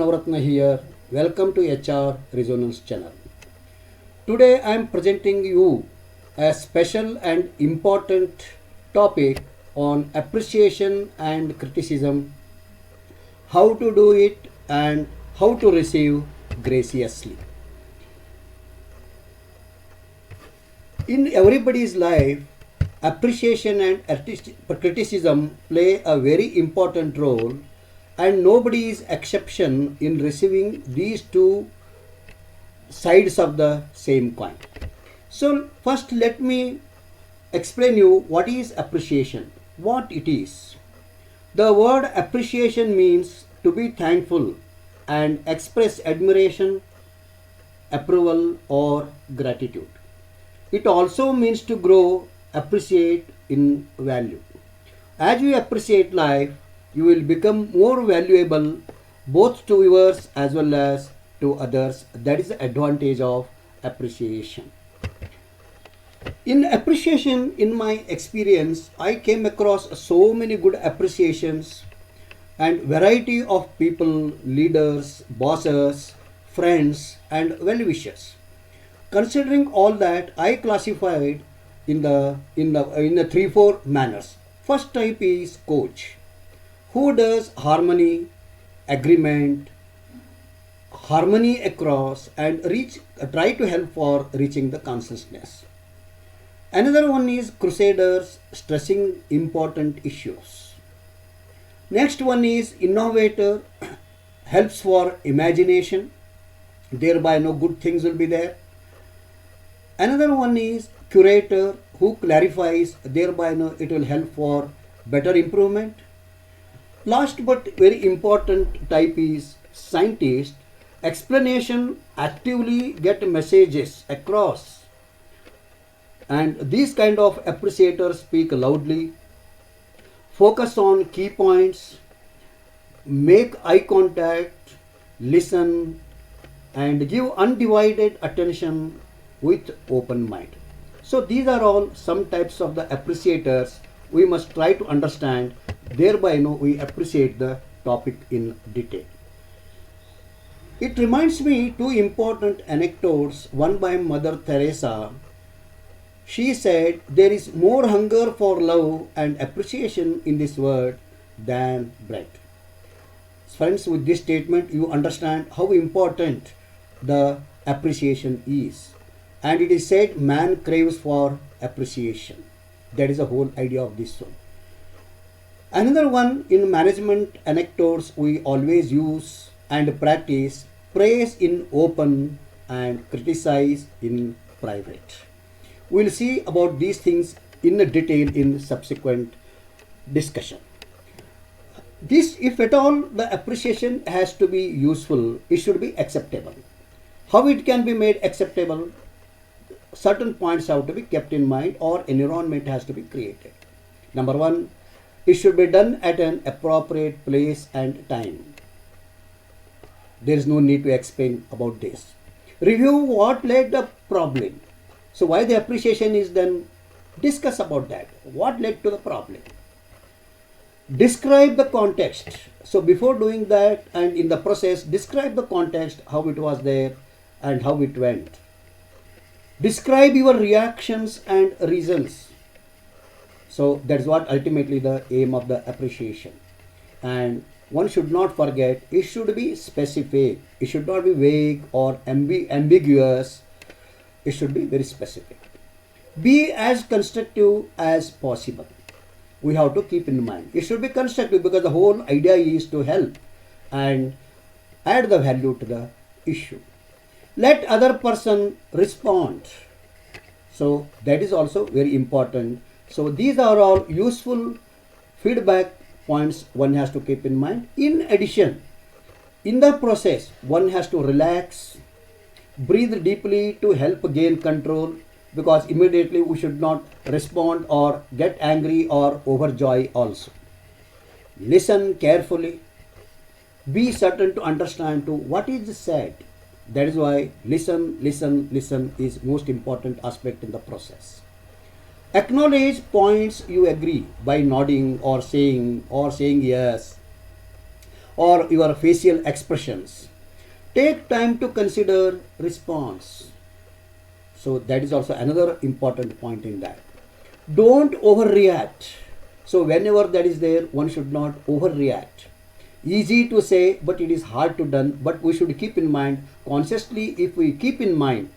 Navratna here. Welcome to HR Resonance channel. Today I am presenting you a special and important topic on appreciation and criticism, how to do it and how to receive graciously. In everybody's life, appreciation and criticism play a very important role, and nobody is exception in receiving these two sides of the same coin. So first let me explain you what is appreciation, what it is. The word appreciation means to be thankful and express admiration, approval or gratitude. It also means to grow, appreciate in value. As you appreciate life, you will become more valuable both to yours as well as to others. That is the advantage of appreciation. In appreciation, in my experience, I came across so many good appreciations and variety of people, leaders, bosses, friends and well-wishers. Considering all that, I classified in the three four manners. First type is coach, who does harmony across and try to help for reaching the consciousness. Another one is crusaders, stressing important issues. Next one is innovator, helps for imagination, thereby no good things will be there. Another one is curator, who clarifies, thereby no, it will help for better improvement. Last but very important type is scientist, explanation actively get messages across, and these kind of appreciators speak loudly, focus on key points, make eye contact, listen and give undivided attention with open mind. So these are all some types of the appreciators we must try to understand, thereby we appreciate the topic in detail. It reminds me two important anecdotes, one by Mother Teresa. She said, there is more hunger for love and appreciation in this world than bread. Friends, with this statement you understand how important the appreciation is. And it is said man craves for appreciation. That is the whole idea of this one. Another one in management anecdotes we always use and practice, praise in open and criticize in private. We will see about these things in detail in subsequent discussion. This, if at all, the appreciation has to be useful, it should be acceptable. How it can be made acceptable? Certain points have to be kept in mind, or environment has to be created. Number one, it should be done at an appropriate place and time. There is no need to explain about this. Review what led the problem. So why the appreciation is done? Discuss about that. What led to the problem? Describe the context. So before doing that and in the process, describe the context, how it was there and how it went. Describe your reactions and reasons. So that's what ultimately the aim of the appreciation. And one should not forget, it should be specific. It should not be vague or ambiguous. It should be very specific. Be as constructive as possible. We have to keep in mind. It should be constructive because the whole idea is to help and add the value to the issue. Let other person respond. So that is also very important. So these are all useful feedback points one has to keep in mind. In addition, in the process, one has to relax, breathe deeply to help gain control, because immediately we should not respond or get angry or overjoy also. Listen carefully. Be certain to understand to what is said. That is why listen is most important aspect in the process. Acknowledge points you agree by nodding or saying yes. or your facial expressions. Take time to consider response. So that is also another important point in that. Don't overreact. So whenever that is there, one should not overreact. Easy to say, but it is hard to done. But we should keep in mind consciously. If we keep in mind,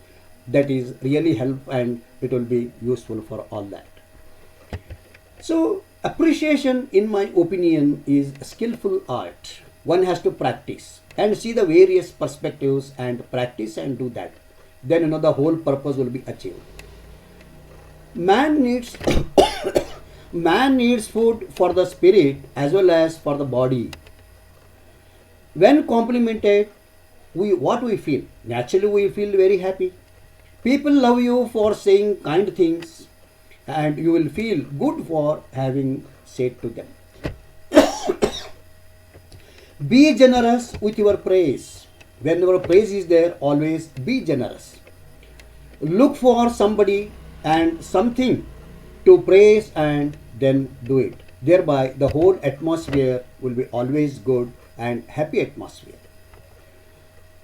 that is really help and it will be useful for all that. So appreciation, in my opinion, is a skillful art. One has to practice and see the various perspectives and practice and do that. Then the whole purpose will be achieved. Man needs man needs food for the spirit as well as for the body. When complimented, what we feel? Naturally, we feel very happy. People love you for saying kind things, and you will feel good for having said to them. Be generous with your praise. Whenever praise is there, always be generous. Look for somebody and something to praise and then do it. Thereby, the whole atmosphere will be always good and happy atmosphere.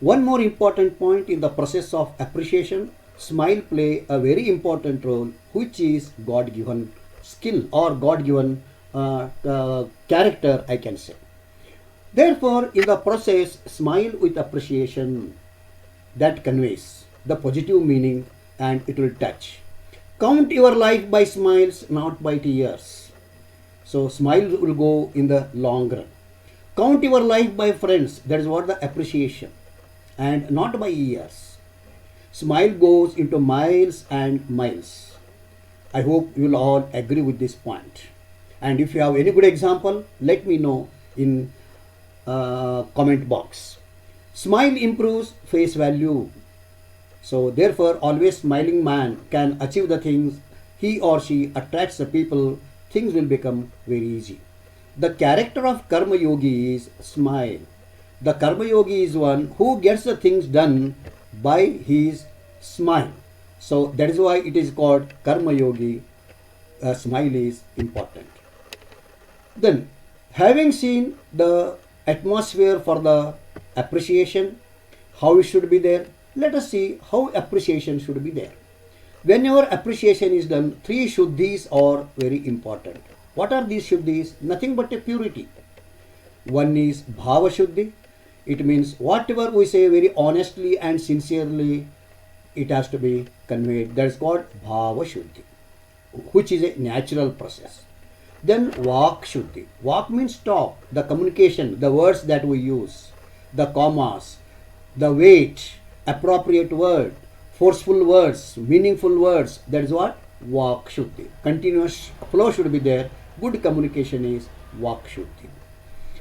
One more important point in the process of appreciation, smile play a very important role, which is God-given skill or God-given character, I can say. Therefore, in the process, smile with appreciation, that conveys the positive meaning and it will touch. Count your life by smiles, not by tears. So, smiles will go in the long run. Count your life by friends, that is what the appreciation, and not by years. Smile goes into miles and miles. I hope you will all agree with this point. And if you have any good example, let me know in comment box. Smile improves face value. So therefore, always smiling man can achieve the things. He or she attracts the people. Things will become very easy. The character of Karma Yogi is smile. The Karma Yogi is one who gets the things done by his smile. So that is why it is called Karma Yogi. Smile is important. Then, having seen the atmosphere for the appreciation, how it should be there, let us see how appreciation should be there. Whenever appreciation is done, three shuddhis are very important. What are these shuddhis? Nothing but a purity. One is bhava shuddhi. It means whatever we say very honestly and sincerely, it has to be conveyed. That is called bhava shuddhi, which is a natural process. Then vak shuddhi. Vak means talk, the communication, the words that we use, the commas, the weight, appropriate word, forceful words, meaningful words. That is what vak shuddhi. Continuous flow should be there. Good communication is vak shuddhi.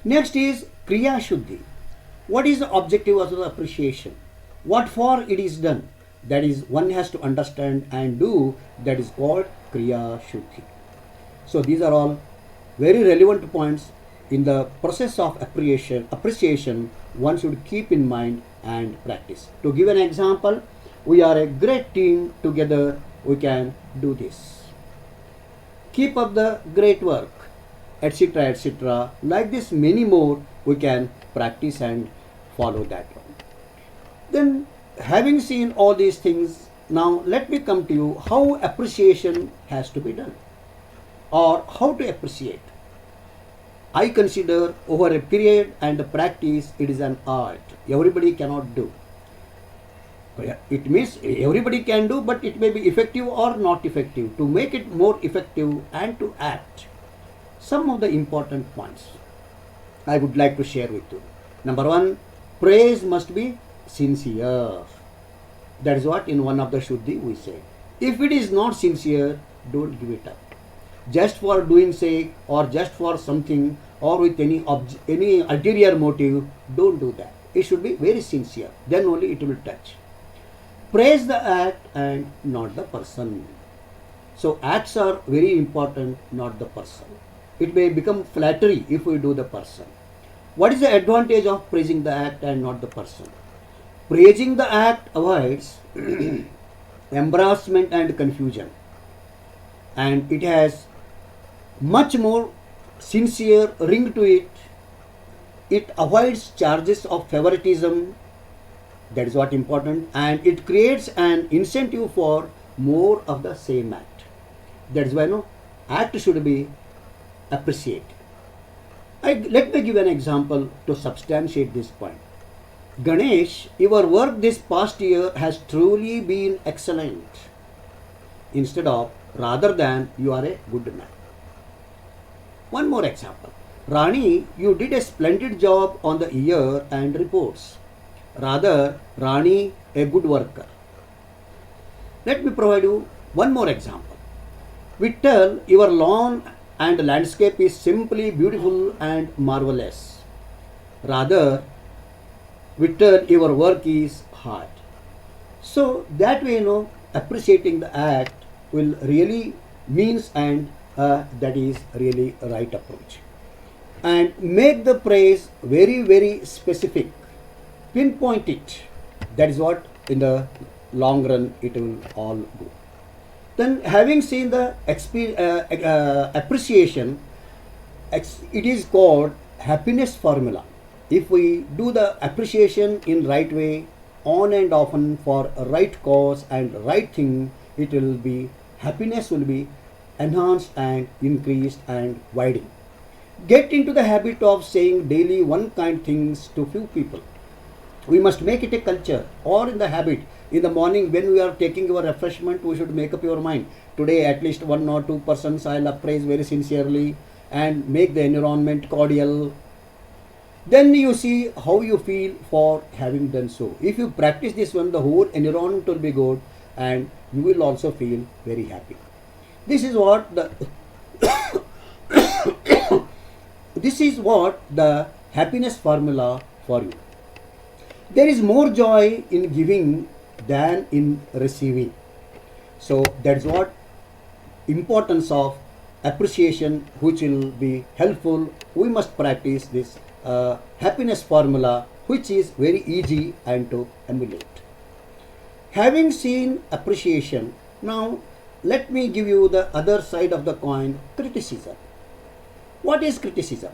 Next is kriya shuddhi. What is the objective of the appreciation? What for it is done? That is, one has to understand and do. That is called kriya shuddhi. So these are all very relevant points in the process of appreciation. One should keep in mind and practice. To give an example, we are a great team together. We can do this. Keep up the great work, etc., etc. Like this, many more we can practice and follow that one. Then, having seen all these things, now let me come to you how appreciation has to be done, or how to appreciate. I consider over a period and a practice, it is an art. Everybody cannot do. It means everybody can do, but it may be effective or not effective. To make it more effective and to act, some of the important points I would like to share with you. Number one, praise must be sincere. That is what in one of the Shuddhi we say. If it is not sincere, don't give it up. Just for doing sake or just for something or with any ulterior motive, don't do that. It should be very sincere. Then only it will touch. Praise the act and not the person. So acts are very important, not the person. It may become flattery if we do the person. What is the advantage of praising the act and not the person? Praising the act avoids embarrassment and confusion, and it has much more sincere ring to it. it avoids charges of favoritism, that is what important, and it creates an incentive for more of the same act. That is why no act should be appreciated. Let me give an example to substantiate this point. Ganesh, your work this past year has truly been excellent. Instead of rather than you are a good man. One more example. Rani, you did a splendid job on the year and reports. Rather, Rani, a good worker. Let me provide you one more example. Vittal, your lawn and landscape is simply beautiful and marvelous. Rather, Vittal, your work is hard. So that way, appreciating the act will really means and that is really right approach. And make the praise very, very specific. Pinpoint it. That is what in the long run it will all go. Then having seen the appreciation, it is called happiness formula. If we do the appreciation in right way, on and often for a right cause and right thing, it will be happiness will be enhanced and increased and widened. Get into the habit of saying daily one kind things to few people. We must make it a culture or in the habit. In the morning when we are taking our refreshment, we should make up your mind. Today at least 1 or 2 persons I will appraise very sincerely and make the environment cordial. Then you see how you feel for having done so. If you practice this one, the whole environment will be good and you will also feel very happy. This is what the this is what the happiness formula for you. There is more joy in giving than in receiving. So that's what importance of appreciation, which will be helpful. We must practice this happiness formula, which is very easy and to emulate. Having seen appreciation, now let me give you the other side of the coin, criticism. What is criticism?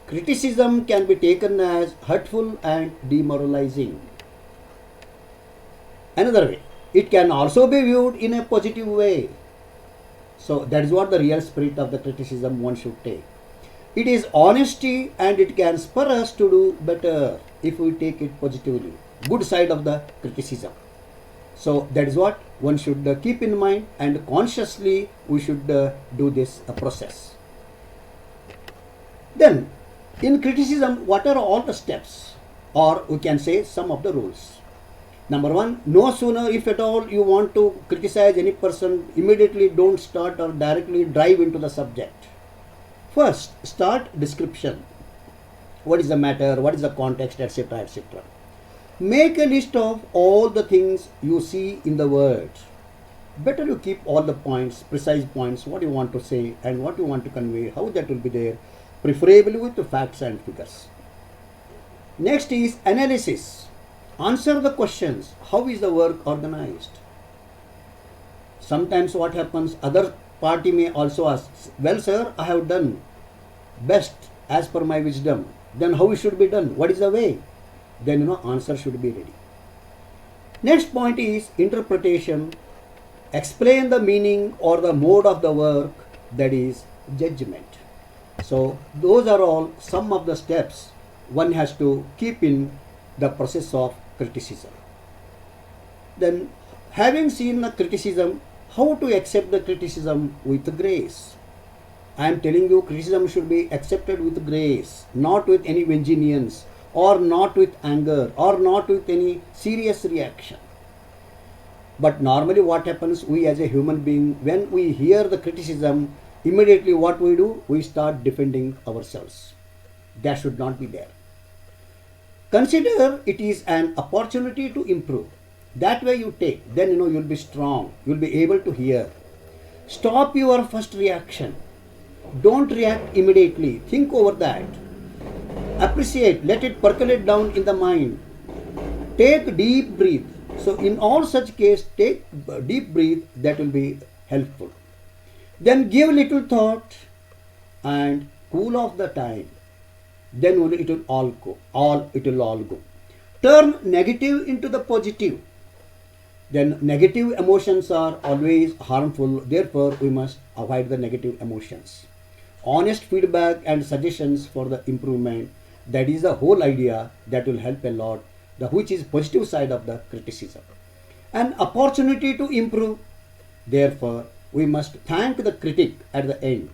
Criticism can be taken as hurtful and demoralizing. Another way, it can also be viewed in a positive way. So that is what the real spirit of the criticism one should take. It is honesty and it can spur us to do better if we take it positively. Good side of the criticism. So that is what one should keep in mind, and consciously we should do this process. Then in criticism, what are all the steps, or we can say some of the rules? Number one, no sooner if at all you want to criticize any person, immediately don't start or directly dive into the subject. First, start description. What is the matter, what is the context, etc., etc. Make a list of all the things you see in the words. Better you keep all the points, precise points, what you want to say and what you want to convey, how that will be there, preferably with the facts and figures. Next is analysis. Answer the questions. How is the work organized? Sometimes what happens, other party may also ask, well sir, I have done best as per my wisdom. Then how it should be done? What is the way? Then answer should be ready. Next point is interpretation. Explain the meaning or the mode of the work, that is judgment. So those are all some of the steps one has to keep in the process of criticism. Then having seen the criticism, how to accept the criticism with grace. I am telling you, criticism should be accepted with grace, not with any vengeance, or not with anger, or not with any serious reaction. But normally what happens, we as a human being, when we hear the criticism, immediately what we do, we start defending ourselves. That should not be there. Consider it is an opportunity to improve. That way you take, then you'll be strong, you'll be able to hear. Stop your first reaction. Don't react immediately. Think over that. Appreciate, let it percolate down in the mind. Take deep breath. So in all such case, take deep breath, that will be helpful. Then give little thought and cool off the time. then only it will all go. It will all go. Turn negative into the positive. Then negative emotions are always harmful. Therefore, we must avoid the negative emotions. Honest feedback and suggestions for the improvement. That is the whole idea that will help a lot. The which is positive side of the criticism. An opportunity to improve. Therefore, we must thank the critic at the end.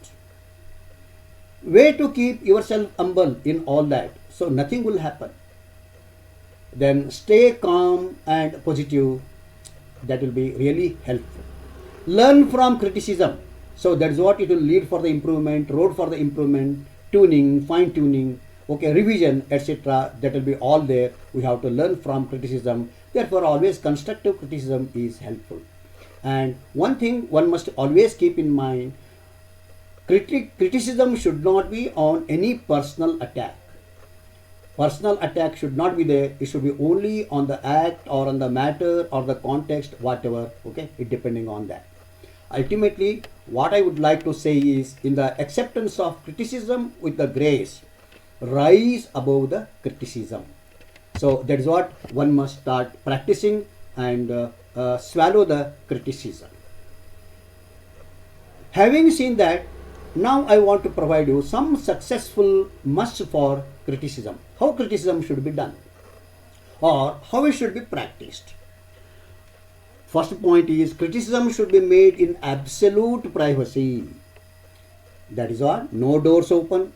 Way to keep yourself humble in all that, so nothing will happen. Then stay calm and positive. That will be really helpful. Learn from criticism. So that's what it will lead for the improvement, road for the improvement, tuning, fine tuning, okay, revision, etc. That will be all there. We have to learn from criticism. Therefore, always constructive criticism is helpful. And one thing one must always keep in mind, criticism should not be on any personal attack. Personal attack should not be there. It should be only on the act or on the matter or the context, whatever, okay, it depending on that. Ultimately, what I would like to say is, in the acceptance of criticism with the grace, rise above the criticism. So that is what one must start practicing, and swallow the criticism. Having seen that, now I want to provide you some successful musts for criticism. How criticism should be done, or how it should be practiced. First point is, criticism should be made in absolute privacy. That is all. No doors open,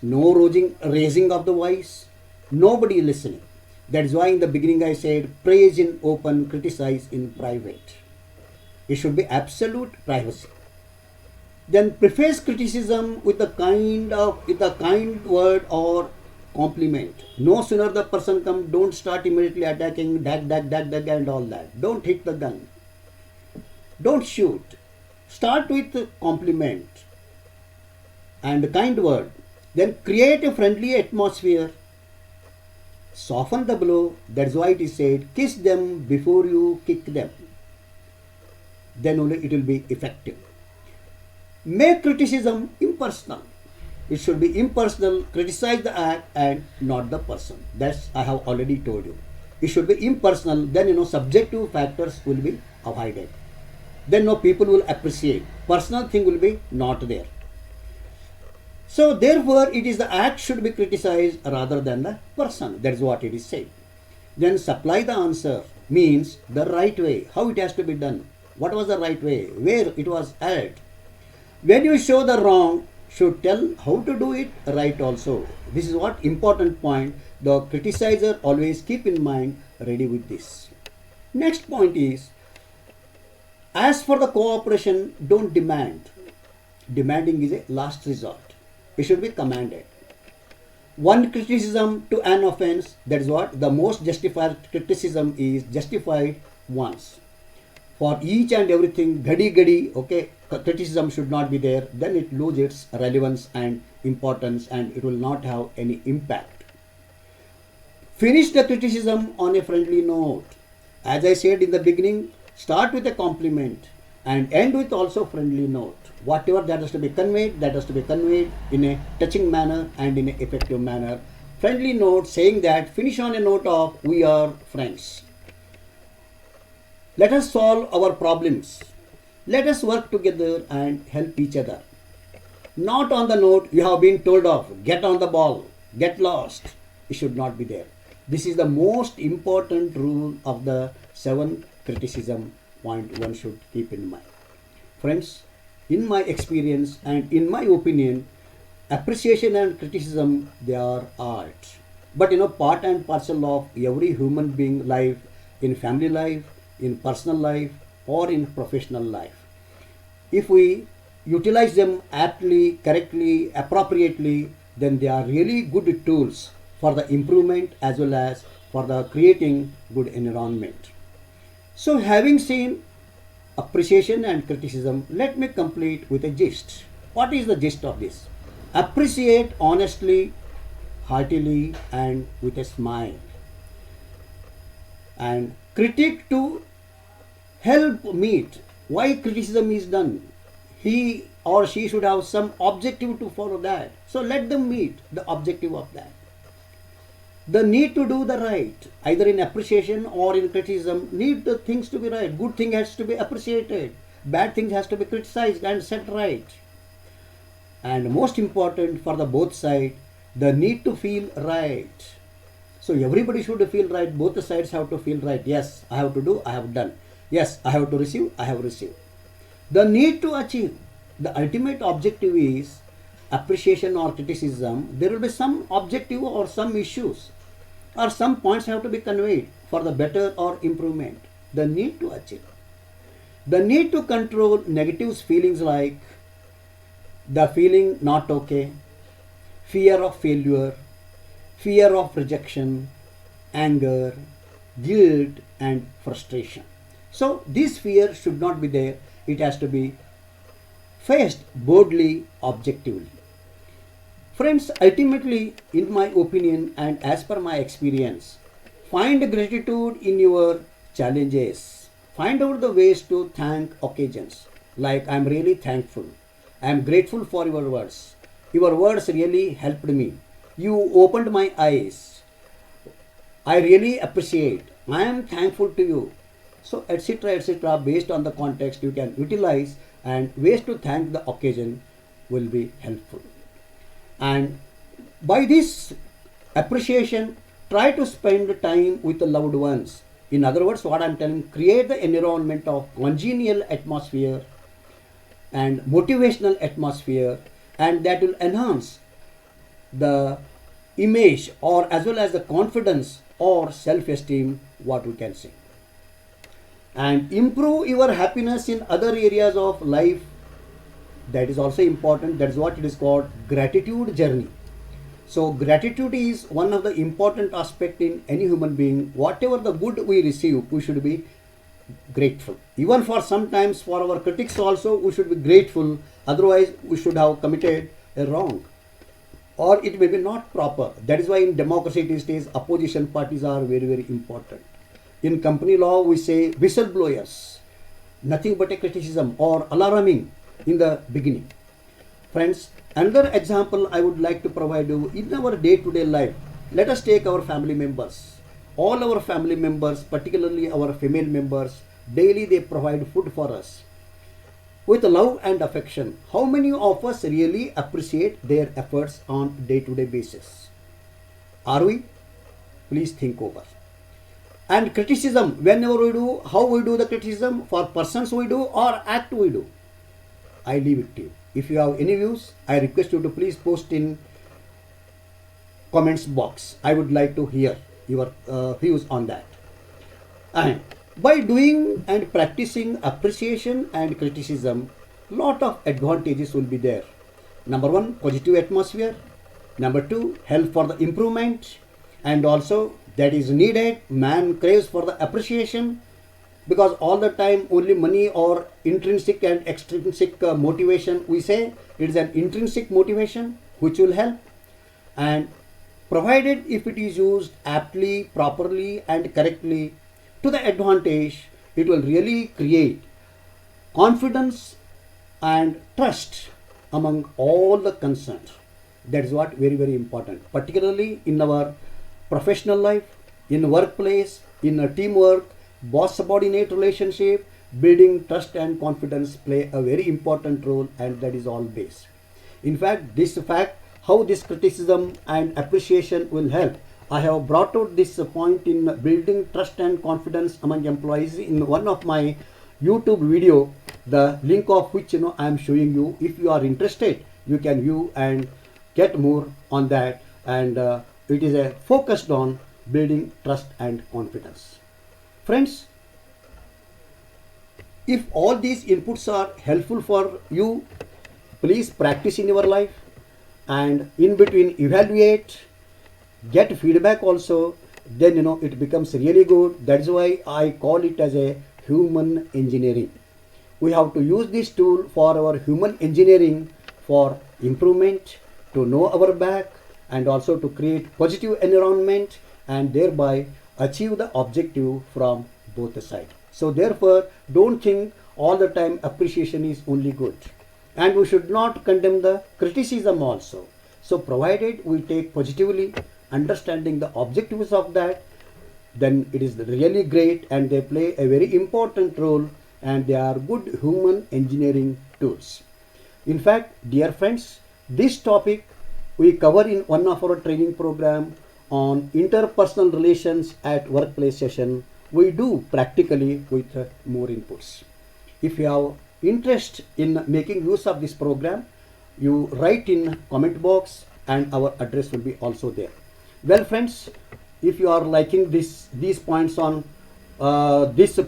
no raising of the voice, nobody listening. That is why in the beginning I said, praise in open, criticize in private. It should be absolute privacy. Then preface criticism with a kind word or compliment. No sooner the person comes, don't start immediately attacking, dag, and all that. Don't hit the gun. Don't shoot. Start with compliment and kind word. Then create a friendly atmosphere. Soften the blow. That's why it is said, kiss them before you kick them. Then only it will be effective. Make criticism impersonal. It should be impersonal. Criticize the act and not the person. That's I have already told you. It should be impersonal. Then subjective factors will be avoided. Then people will appreciate. Personal thing will be not there. So therefore, it is the act should be criticized rather than the person. That is what it is said. Then supply the answer means the right way. How it has to be done. What was the right way? Where it was at. When you show the wrong, should tell how to do it right also. This is what important point. The criticizer always keep in mind, ready with this. Next point is, as for the cooperation, don't demand. Demanding is a last resort. It should be commanded. One criticism to an offense, that is what the most justified criticism is justified once. For each and everything, gadi, okay, criticism should not be there. Then it loses its relevance and importance, and it will not have any impact. Finish the criticism on a friendly note. As I said in the beginning, start with a compliment and end with also friendly note. Whatever that has to be conveyed, that has to be conveyed in a touching manner and in an effective manner. Friendly note saying that, finish on a note of, we are friends. Let us solve our problems. Let us work together and help each other. Not on the note you have been told of, get on the ball, get lost. It should not be there. This is the most important rule of the 7 criticism point one should keep in mind. Friends, in my experience and in my opinion, appreciation and criticism, they are art. But part and parcel of every human being life, in family life, in personal life, or in professional life. If we utilize them aptly, correctly, appropriately, then they are really good tools for the improvement as well as for the creating good environment. So having seen appreciation and criticism, let me complete with a gist. What is the gist of this? Appreciate honestly, heartily, and with a smile. And critique to help meet why criticism is done. he or she should have some objective to follow that. So let them meet the objective of that. The need to do the right, either in appreciation or in criticism, need the things to be right. Good thing has to be appreciated, bad thing has to be criticized and set right. And most important for the both side, the need to feel right. So everybody should feel right. Both the sides have to feel right. Yes, I have to do, I have done. Yes, I have to receive, I have received. The need to achieve. The ultimate objective is appreciation or criticism. There will be some objective or some issues or some points have to be conveyed for the better or improvement. The need to achieve. The need to control negative feelings like the feeling not okay, fear of failure, fear of rejection, anger, guilt, and frustration. So, this fear should not be there. It has to be faced boldly, objectively. Friends, ultimately, in my opinion and as per my experience, find gratitude in your challenges. Find out the ways to thank occasions. Like, I am really thankful. I am grateful for your words. Your words really helped me. You opened my eyes. I really appreciate. I am thankful to you. So, etc., based on the context, you can utilize and ways to thank the occasion will be helpful. And by this appreciation, try to spend time with the loved ones. In other words, what I am telling, create the environment of congenial atmosphere and motivational atmosphere, and that will enhance the image or as well as the confidence or self-esteem, what we can say, and improve your happiness in other areas of life. That is also important. That is what it is called gratitude journey. So gratitude is one of the important aspect in any human being. Whatever the good we receive, we should be grateful. Even for sometimes for our critics also, we should be grateful. Otherwise, we should have committed a wrong, or it may be not proper. That is why in democracy these days, opposition parties are very, very important. In company law, we say whistleblowers, nothing but a criticism or alarming in the beginning. Friends, another example I would like to provide you in our day-to-day life. Let us take our family members. All our family members, particularly our female members, daily they provide food for us with love and affection. How many of us really appreciate their efforts on day-to-day basis? Are we? Please think over. And criticism, whenever we do, how we do the criticism, for persons we do or act we do. I leave it to you. If you have any views, I request you to please post in comments box. I would like to hear your views on that. And by doing and practicing appreciation and criticism, lot of advantages will be there. Number one, positive atmosphere. Number two, help for the improvement, and also that is needed. Man craves for the appreciation, because all the time only money or intrinsic and extrinsic motivation, we say it is an intrinsic motivation which will help, and provided if it is used aptly, properly and correctly to the advantage, it will really create confidence and trust among all the concerned. That is what very, very important, particularly in our professional life, in workplace, in a teamwork, boss subordinate relationship. Building trust and confidence play a very important role, and that is all base. In fact, how this criticism and appreciation will help, I have brought out this point in building trust and confidence among employees in one of my YouTube video, the link of which I am showing you. If you are interested, you can view and get more on that, and it is a focused on building trust and confidence. Friends, if all these inputs are helpful for you, please practice in your life, and in between evaluate, get feedback also. Then it becomes really good. That is why I call it as a human engineering. We have to use this tool for our human engineering, for improvement, to know our back, and also to create positive environment, and thereby achieve the objective from both sides. So therefore, don't think all the time appreciation is only good. and we should not condemn the criticism also. So provided we take positively, understanding the objectives of that, then it is really great, and they play a very important role, and they are good human engineering tools. In fact, dear friends, this topic we cover in one of our training program on interpersonal relations at workplace session. We do practically with more inputs. If you have interest in making use of this program, you write in comment box and our address will be also there. Well friends, if you are liking these points on this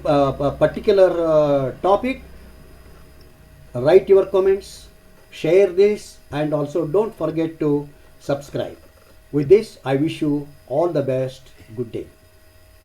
particular topic, write your comments, share this, and also don't forget to subscribe. With this, I wish you all the best. Good day.